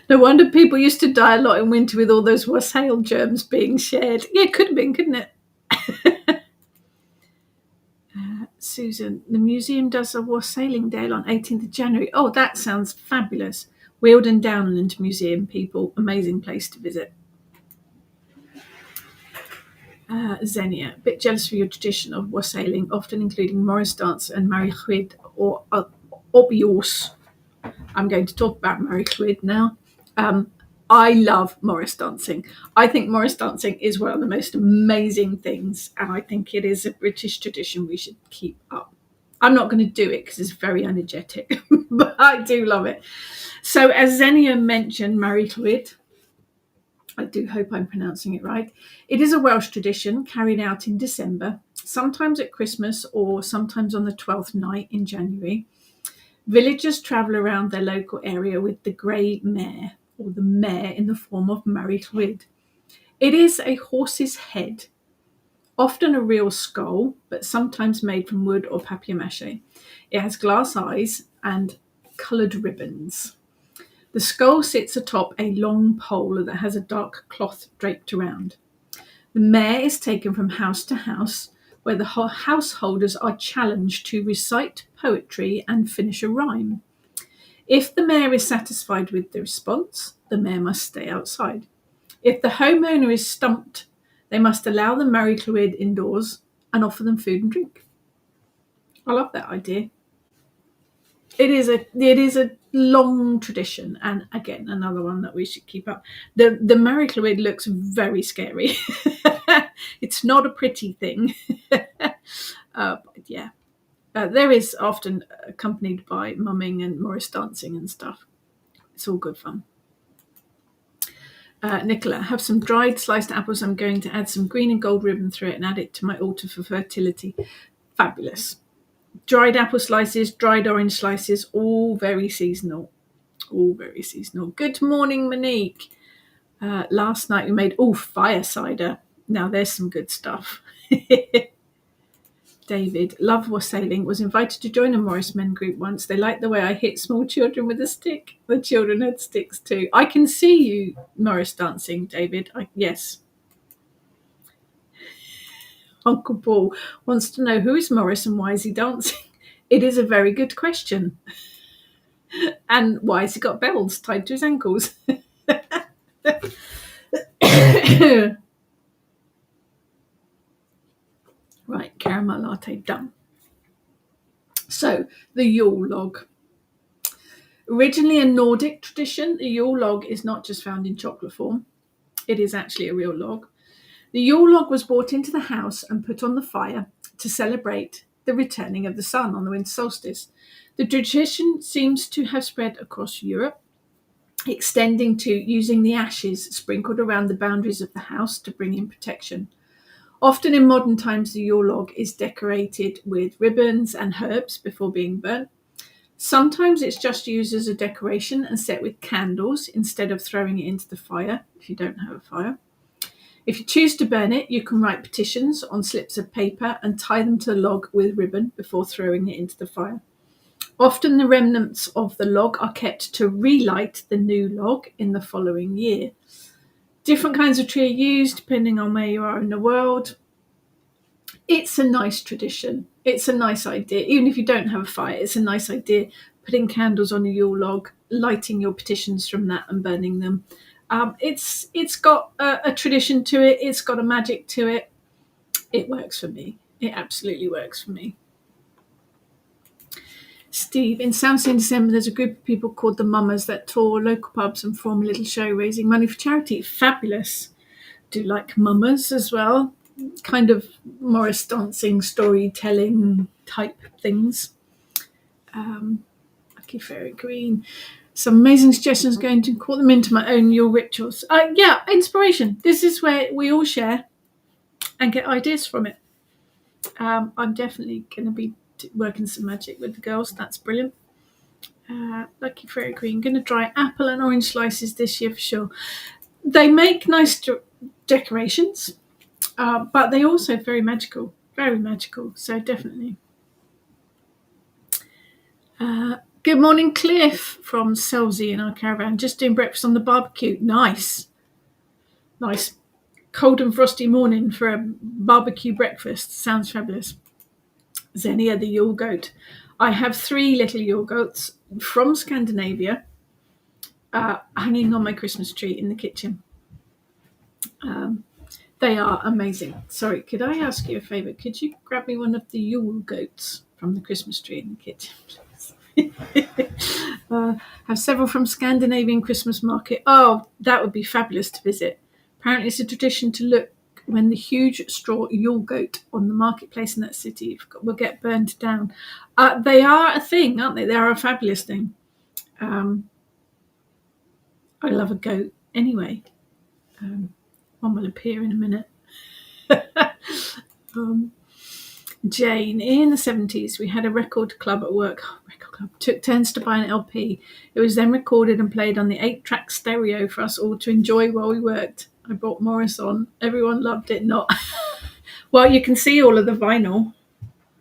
No wonder people used to die a lot in winter with all those wassail germs being shared. Yeah, it could have been, couldn't it? Susan, the museum does a wassailing day on 18th of January. Oh, that sounds fabulous. Wealdon Downland Museum, people. Amazing place to visit. Xenia, a bit jealous of your tradition of wassailing, often including Morris dance and Marichuid or Obios. I'm going to talk about Marichuid now. I love Morris dancing. I think Morris dancing is one of the most amazing things, and I think it is a British tradition we should keep up. I'm not going to do it because it's very energetic, but I do love it. So as Xenia mentioned, Marichuid, I do hope I'm pronouncing it right. It is a Welsh tradition carried out in December, sometimes at Christmas or sometimes on the 12th night in January. Villagers travel around their local area with the grey mare, or the mare in the form of Marichuid. It is a horse's head, often a real skull, but sometimes made from wood or papier-mâché. It has glass eyes and coloured ribbons. The skull sits atop a long pole that has a dark cloth draped around. The mare is taken from house to house, where the householders are challenged to recite poetry and finish a rhyme. If the mare is satisfied with the response, the mare must stay outside. If the homeowner is stumped, they must allow the Mary-Clwyd indoors and offer them food and drink. I love that idea. It is a long tradition, and again, another one that we should keep up. The Mary-Clwyd looks very scary. It's not a pretty thing. But yeah. There is often accompanied by mumming and Morris dancing and stuff. It's all good fun. Nicola, have some dried sliced apples. I'm going to add some green and gold ribbon through it and add it to my altar for fertility. Fabulous. Dried apple slices, dried orange slices, all very seasonal. All very seasonal. Good morning, Monique. Last night we made fire cider. Now there's some good stuff. David, love wassailing, was invited to join a Morris Men group once. They liked the way I hit small children with a stick. The children had sticks too. I can see you Morris dancing, David. Yes. Uncle Paul wants to know, who is Morris and why is he dancing? It is a very good question. And why has he got bells tied to his ankles? Right, caramel latte done. So, the Yule log. Originally a Nordic tradition, the Yule log is not just found in chocolate form. It is actually a real log. The Yule log was brought into the house and put on the fire to celebrate the returning of the sun on the winter solstice. The tradition seems to have spread across Europe, extending to using the ashes sprinkled around the boundaries of the house to bring in protection. Often in modern times, the Yule log is decorated with ribbons and herbs before being burnt. Sometimes it's just used as a decoration and set with candles instead of throwing it into the fire if you don't have a fire. If you choose to burn it, you can write petitions on slips of paper and tie them to the log with ribbon before throwing it into the fire. Often the remnants of the log are kept to relight the new log in the following year. Different kinds of tree are used depending on where you are in the world. It's a nice tradition. It's a nice idea. Even if you don't have a fire, it's a nice idea. Putting candles on a Yule log, lighting your petitions from that and burning them. It's got a tradition to it. It's got a magic to it. It works for me. It absolutely works for me. Steve, in Southsea in December, there's a group of people called the Mummers that tour local pubs and form a little show raising money for charity. Fabulous. Do like Mummers as well. Kind of Morris dancing, storytelling type things. Lucky Fairy Green. Some amazing suggestions, going to call them into my own Yule rituals. Yeah, inspiration. This is where we all share and get ideas from it. I'm definitely going to be working some magic with the girls. That's brilliant. Lucky Fairy Green. Going to try apple and orange slices this year for sure. They make nice decorations, but they're also very magical. Very magical. So definitely. Good morning, Cliff from Selsey in our caravan. Just doing breakfast on the barbecue. Nice. Cold and frosty morning for a barbecue breakfast. Sounds fabulous. Xenia, the Yule goat. I have 3 little Yule goats from Scandinavia hanging on my Christmas tree in the kitchen. They are amazing. Sorry, could I ask you a favour? Could you grab me one of the Yule goats from the Christmas tree in the kitchen, please? Have several from Scandinavian Christmas market. Oh, that would be fabulous to visit. Apparently it's a tradition to look when the huge straw Yule goat on the marketplace in that city will get burned down. They are a thing, aren't they? They are a fabulous thing. I love a goat anyway. One will appear in a minute. Jane, in the 70s, we had a record club at work. Record club took turns to buy an LP. It was then recorded and played on the 8-track stereo for us all to enjoy while we worked. I brought Morris on. Everyone loved it. Not well. You can see all of the vinyl.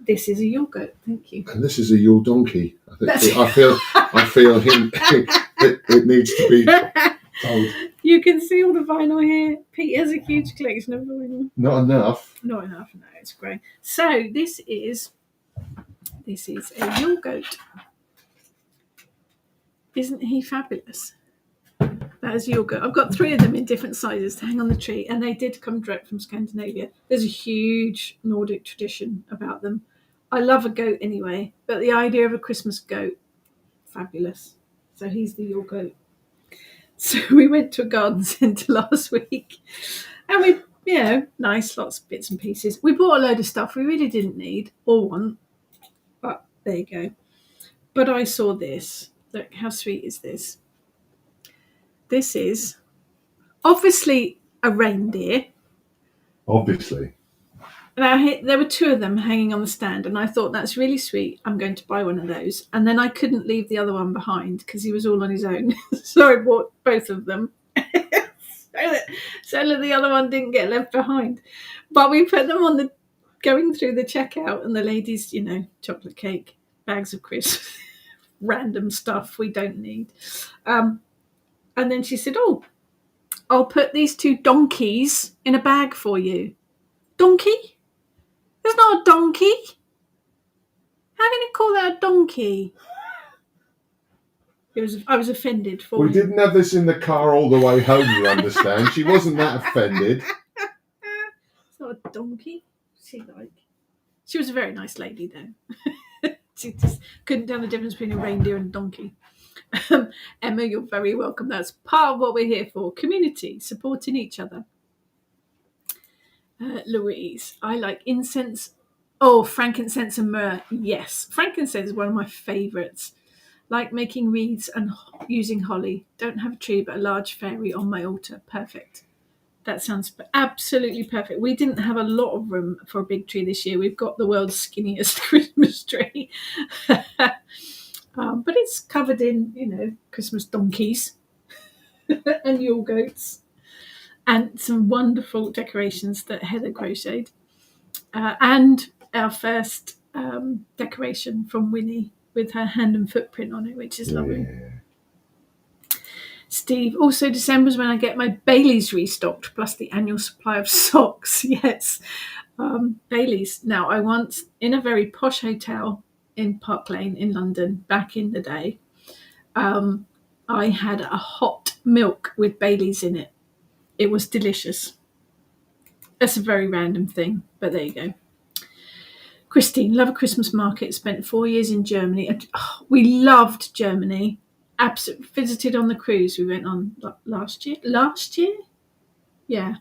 This is a Yule goat. Thank you. And this is a Yule donkey. I feel him. it needs to be told. You can see all the vinyl here. Pete has a huge collection of vinyl. Not enough. Not enough. No, it's great. So this is a Yule goat. Isn't he fabulous? That is Yule goat. I've got 3 of them in different sizes to hang on the tree, and they did come direct from Scandinavia. There's a huge Nordic tradition about them. I love a goat anyway, but the idea of a Christmas goat, fabulous. So he's the Yule goat. So we went to a garden centre last week, and we, nice, lots of bits and pieces. We bought a load of stuff we really didn't need or want, but there you go. But I saw this. Look, how sweet is this? This is obviously a reindeer. Obviously. Now, there were 2 of them hanging on the stand, and I thought, that's really sweet. I'm going to buy one of those. And then I couldn't leave the other one behind because he was all on his own. So I bought both of them. so that the other one didn't get left behind. But we put them on going through the checkout, and the ladies, chocolate cake, bags of crisps, random stuff we don't need. And then she said, I'll put these 2 donkeys in a bag for you. Donkey? There's not a donkey. How can you call that a donkey? I was offended for We didn't have this in the car all the way home, you understand. She wasn't that offended. It's not a donkey. She was a very nice lady, though. She just couldn't tell the difference between a reindeer and a donkey. Emma, you're very welcome. That's part of what we're here for. Community, supporting each other. Louise, I like incense. Oh, frankincense and myrrh. Yes, frankincense is one of my favourites. Like making wreaths and using holly. Don't have a tree, but a large fairy on my altar. Perfect. That sounds absolutely perfect. We didn't have a lot of room for a big tree this year. We've got the world's skinniest Christmas tree. But it's covered in, Christmas donkeys and Yule goats and some wonderful decorations that Heather crocheted. And our first decoration from Winnie with her hand and footprint on it, which is lovely. Steve, also December's when I get my Baileys restocked, plus the annual supply of socks. Yes, Baileys. Now, I once, in a very posh hotel in Park Lane in London, back in the day, I had a hot milk with Baileys in it. It was delicious. That's a very random thing, but there you go. Christine, love a Christmas market. Spent 4 years in Germany. We loved Germany. Absolutely visited on the cruise we went on last year. Yeah,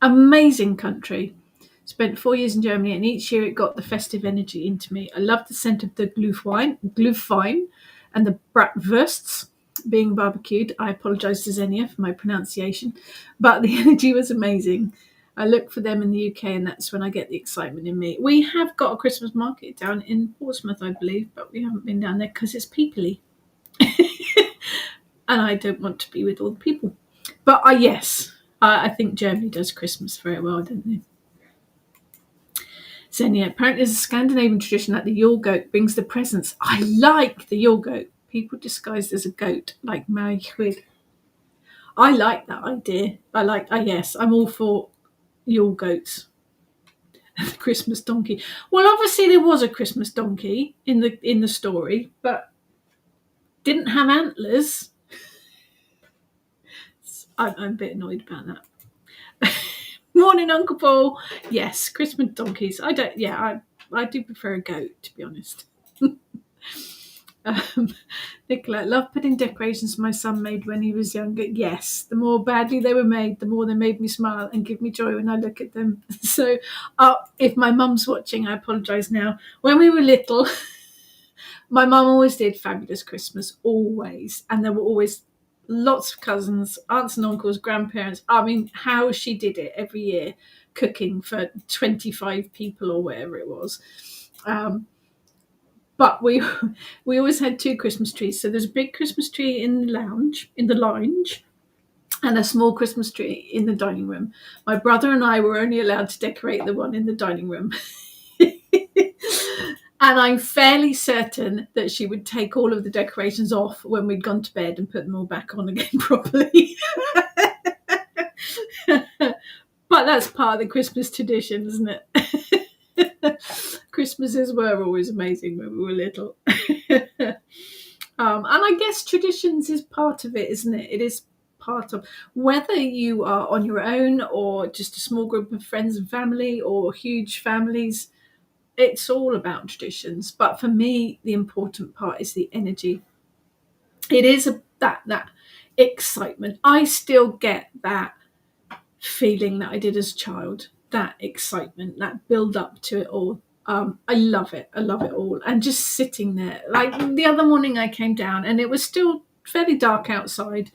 amazing country. Spent 4 years in Germany, and each year it got the festive energy into me. I loved the scent of the Glühwein and the bratwursts being barbecued. I apologise to Xenia for my pronunciation, but the energy was amazing. I look for them in the UK, and that's when I get the excitement in me. We have got a Christmas market down in Portsmouth, I believe, but we haven't been down there because it's peoply. And I don't want to be with all the people. But yes, I think Germany does Christmas very well, don't they? Xenia, apparently there's a Scandinavian tradition that the Yule goat brings the presents. I like the Yule goat. People disguised as a goat, like Mary Quid. I like that idea. Yes, I'm all for Yule goats. The Christmas donkey. Well, obviously there was a Christmas donkey in the story, but didn't have antlers. I'm a bit annoyed about that. Morning, Uncle Paul. Yes, Christmas donkeys. I do prefer a goat, to be honest. Nicola, love putting decorations my son made when he was younger. Yes, the more badly they were made, the more they made me smile and give me joy when I look at them. So if my mum's watching, I apologise now. When we were little, my mum always did Fabulous Christmas, always. And there were always lots of cousins, aunts and uncles, grandparents. I mean, how she did it every year, cooking for 25 people or whatever it was. But we always had 2 Christmas trees. So there's a big Christmas tree in the lounge, and a small Christmas tree in the dining room. My brother and I were only allowed to decorate the one in the dining room. And I'm fairly certain that she would take all of the decorations off when we'd gone to bed and put them all back on again properly. But that's part of the Christmas tradition, isn't it? Christmases were always amazing when we were little. And I guess traditions is part of it, isn't it? It is part of whether you are on your own or just a small group of friends and family or huge families. It's all about traditions. But for me, the important part is the energy. It is that excitement. I still get that feeling that I did as a child, that excitement, that build up to it all. I love it. I love it all. And just sitting there, like the other morning I came down and it was still fairly dark outside,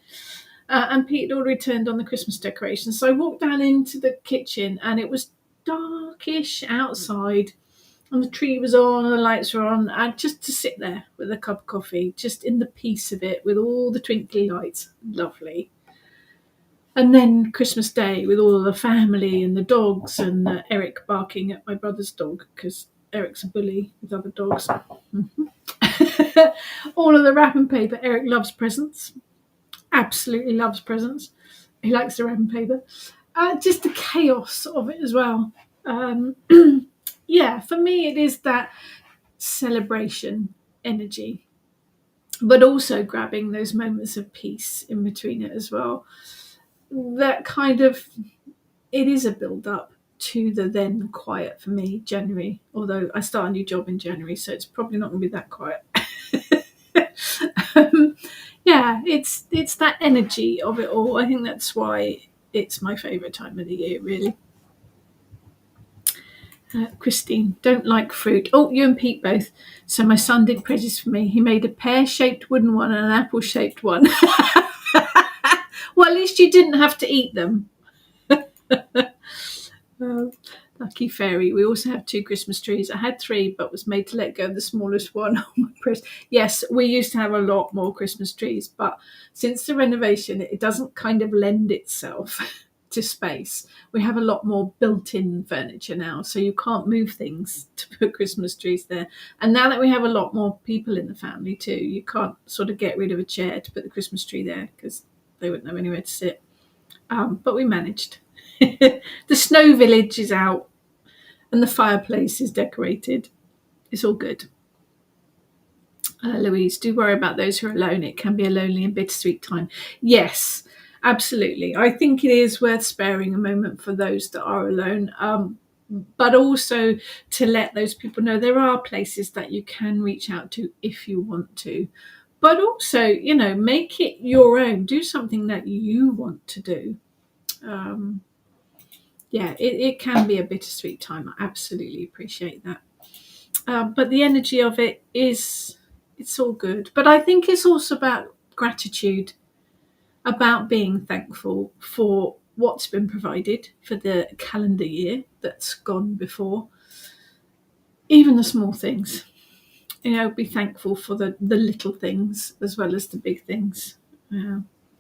and Pete had already turned on the Christmas decorations. So I walked down into the kitchen and it was darkish outside and the tree was on and the lights were on, and just to sit there with a cup of coffee, just in the peace of it with all the twinkly lights. Lovely. And then Christmas Day with all of the family and the dogs, and Eric barking at my brother's dog because Eric's a bully with other dogs. All of the wrapping paper. Eric loves presents, absolutely loves presents. He likes the wrapping paper. Just the chaos of it as well. Yeah, for me it is that celebration energy, but also grabbing those moments of peace in between it as well. That kind of, it is a build up to the then quiet for me, January, although I start a new job in January, so it's probably not going to be that quiet. Yeah, it's that energy of it all. I think that's why it's my favourite time of the year, really. Christine, don't like fruit. Oh, you and Pete both. So my son did presents for me. He made a pear-shaped wooden one and an apple-shaped one. Well, at least you didn't have to eat them. Lucky fairy. We also have 2 Christmas trees. I had 3, but was made to let go of the smallest one. Yes, we used to have a lot more Christmas trees, but since the renovation, it doesn't kind of lend itself to space. We have a lot more built-in furniture now, so you can't move things to put Christmas trees there. And now that we have a lot more people in the family too, you can't sort of get rid of a chair to put the Christmas tree there because they wouldn't have anywhere to sit. But we managed. The snow village is out and the fireplace is decorated. It's all good. Louise, do worry about those who are alone. It can be a lonely and bittersweet time. Yes, absolutely. I think it is worth sparing a moment for those that are alone, but also to let those people know there are places that you can reach out to if you want to. But also, make it your own. Do something that you want to do. Yeah, it can be a bittersweet time. I absolutely appreciate that. But the energy of it it's all good. But I think it's also about gratitude, about being thankful for what's been provided for the calendar year that's gone before, even the small things. Be thankful for the little things as well as the big things.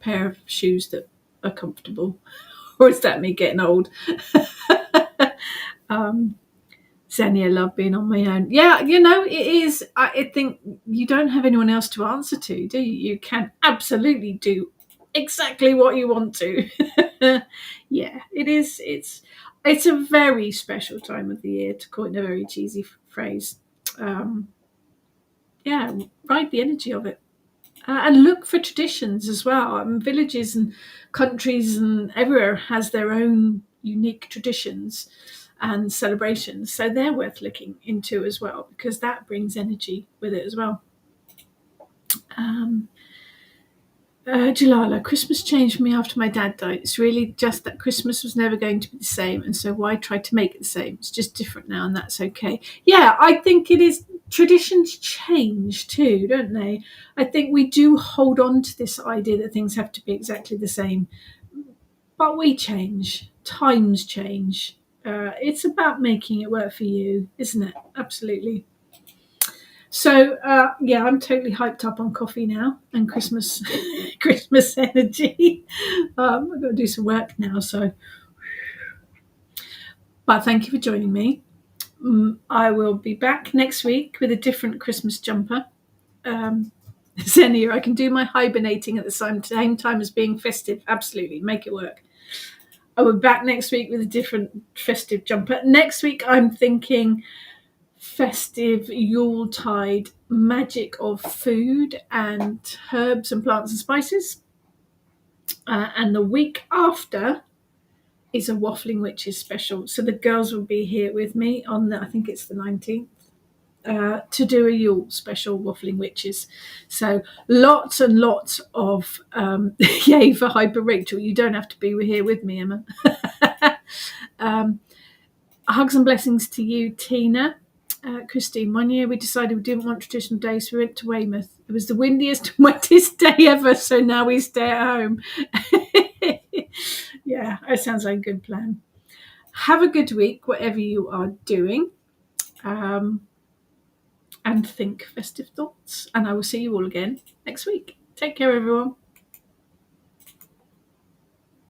Pair of shoes that are comfortable. Or is that me getting old? Xenia, love being on my own. Yeah, it is. I think you don't have anyone else to answer to, do you? You can absolutely do exactly what you want to. Yeah, it is. It's a very special time of the year, to coin a very cheesy phrase. Yeah, ride the energy of it. And look for traditions as well. I mean, villages and countries and everywhere has their own unique traditions and celebrations, so they're worth looking into as well, because that brings energy with it as well. Jalala, Christmas changed me after my dad died. It's really just that Christmas was never going to be the same, and so why try to make it the same? It's just different now, and that's okay. Yeah, I think it is. Traditions change too, don't they? I think we do hold on to this idea that things have to be exactly the same, but we change. Times change. It's about making it work for you, isn't it? Absolutely. So yeah, I'm totally hyped up on coffee now and Christmas, Christmas energy. I've got to do some work now, so. But thank you for joining me. I will be back next week with a different Christmas jumper. Xenia, I can do my hibernating at the same time as being festive. Absolutely, make it work. I will be back next week with a different festive jumper. Next week, I'm thinking festive Yuletide magic of food and herbs and plants and spices. And the week after is a Waffling Witches special. So the girls will be here with me on I think it's the 19th. To do a Yule special Waffling Witches. So lots and lots of yay for Hyper Rachel. You don't have to be here with me, Emma. Hugs and blessings to you, Tina. Christine, 1 year we decided we didn't want traditional days, so we went to Weymouth. It was the windiest and wettest day ever, so now we stay at home. Yeah, that sounds like a good plan. Have a good week, whatever you are doing. And think festive thoughts. And I will see you all again next week. Take care, everyone.